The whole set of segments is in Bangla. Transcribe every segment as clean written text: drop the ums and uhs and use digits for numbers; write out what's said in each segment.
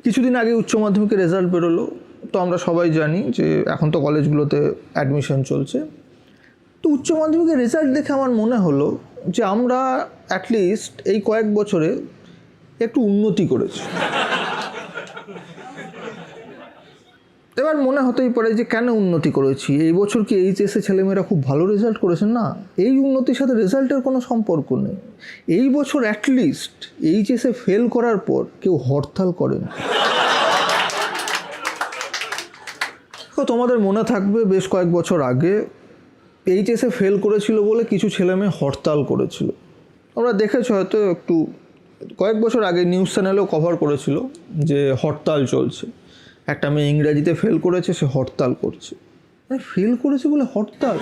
কিছুদিন আগে উচ্চ মাধ্যমিকের রেজাল্ট বেরোলো, তো আমরা সবাই জানি যে এখন তো কলেজগুলোতে অ্যাডমিশন চলছে। তো উচ্চ মাধ্যমিকের রেজাল্ট দেখে আমার মনে হলো যে আমরা অ্যাটলিস্ট এই কয়েক বছরে একটু উন্নতি করেছি। এবার মনে হতেই পারে যে কেন উন্নতি করেছি, এই বছর কি এইচএসে ছেলেমেয়েরা খুব ভালো রেজাল্ট করেছেন? না, এই উন্নতির সাথে রেজাল্টের কোনো সম্পর্ক নেই। এই বছর অ্যাটলিস্ট এইচএসে ফেল করার পর কেউ হরতাল করেন। তোমাদের মনে থাকবে বেশ কয়েক বছর আগে এইচএসে ফেল করেছিল বলে কিছু ছেলেমেয়ে হরতাল করেছিল। তোমরা দেখেছো হয়তো, একটু কয়েক বছর আগে নিউজ চ্যানেলেও কভার করেছিল যে হরতাল চলছে। একটা মেয়ে ইংরাজিতে ফেল করেছে, সে হরতাল করছে। ফেল করেছে বলে হরতাল?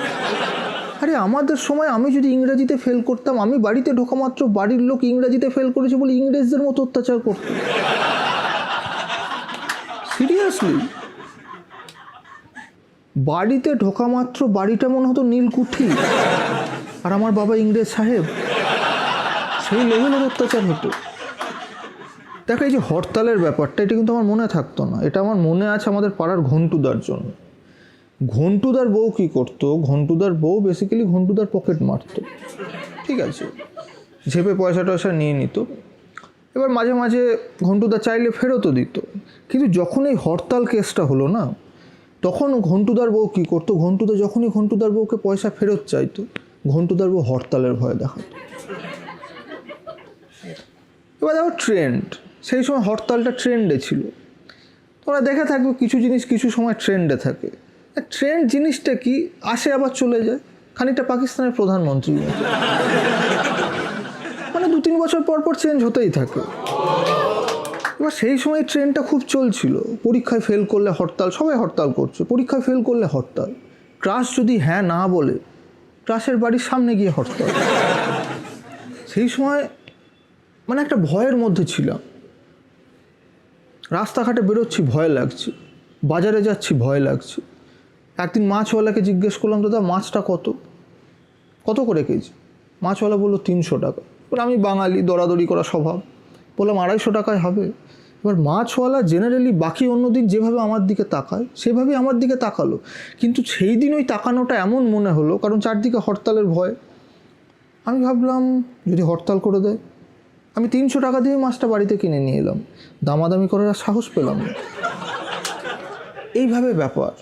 আরে আমাদের সময় আমি যদি ইংরাজিতে ফেল করতাম, আমি বাড়িতে ঢোকা মাত্র বাড়ির লোক ইংরাজিতে ফেল করেছে বলে ইংরেজদের মতো অত্যাচার করত। সিরিয়াসলি, বাড়িতে ঢোকা মাত্র বাড়িটা মনে হতো নীলকুঠি, আর আমার বাবা ইংরেজ সাহেব, সেই লেভেলের অত্যাচার হতো। দেখো, এই যে হরতালের ব্যাপারটা, এটা কিন্তু আমার মনে থাকতো না। এটা আমার মনে আছে আমাদের পাড়ার ঘন্টুদার জন্য। ঘন্টুদার বউ কী করতো? ঘন্টুদার বউ বেসিক্যালি ঘন্টুদার পকেট মারত, ঠিক আছে, ঝেপে পয়সা টয়সা নিয়ে নিত। এবার মাঝে মাঝে ঘন্টুদা চাইলে ফেরতও দিত। কিন্তু যখন এই হরতাল কেসটা হলো না, তখন ঘন্টুদার বউ কী করতো? ঘন্টুদা যখনই ঘন্টুদার বউকে পয়সা ফেরত চাইতো, ঘন্টুদার বউ হরতালের ভয় দেখাতো। এবার দেখো ট্রেন্ড, সেই সময় হরতালটা ট্রেন্ডে ছিল। তোমরা দেখে থাকবে কিছু জিনিস কিছু সময় ট্রেন্ডে থাকে। ট্রেন্ড জিনিসটা কি, আসে আবার চলে যায়, খানিকটা পাকিস্তানের প্রধানমন্ত্রী মানে 2-3 বছর পর পর চেঞ্জ হতেই থাকে। এবার সেই সময় ট্রেন্ডটা খুব চলছিল, পরীক্ষায় ফেল করলে হরতাল, সবাই হরতাল করছে, পরীক্ষায় ফেল করলে হরতাল, ক্লাস যদি হ্যাঁ না বলে ক্লাসের বাড়ির সামনে গিয়ে হরতাল। সেই সময় মানে একটা ভয়ের মধ্যে ছিলাম। রাস্তাঘাটে বেরোচ্ছি ভয় লাগছে, বাজারে যাচ্ছি ভয় লাগছে। একদিন মাছওয়ালাকে জিজ্ঞেস করলাম, দাদা মাছটা কত করে কেজি? মাছওয়ালা বললো 300 টাকা। এবার আমি বাঙালি, দরাদরি করা স্বভাব, বললাম 250 টাকায় হবে। এবার মাছওয়ালা জেনারেলি বাকি অন্য দিন যেভাবে আমার দিকে তাকায় সেভাবেই আমার দিকে তাকালো, কিন্তু সেই দিন ওই তাকানোটা এমন মনে হলো, কারণ চারদিকে হরতালের ভয়। আমি ভাবলাম যদি হরতাল করে দেয়, আমি 300 টাকা দিয়ে মাছটা বাড়িতে কিনে নিয়ে এলাম, দামাদামি করার সাহস পেলাম না। এইভাবে ব্যাপার।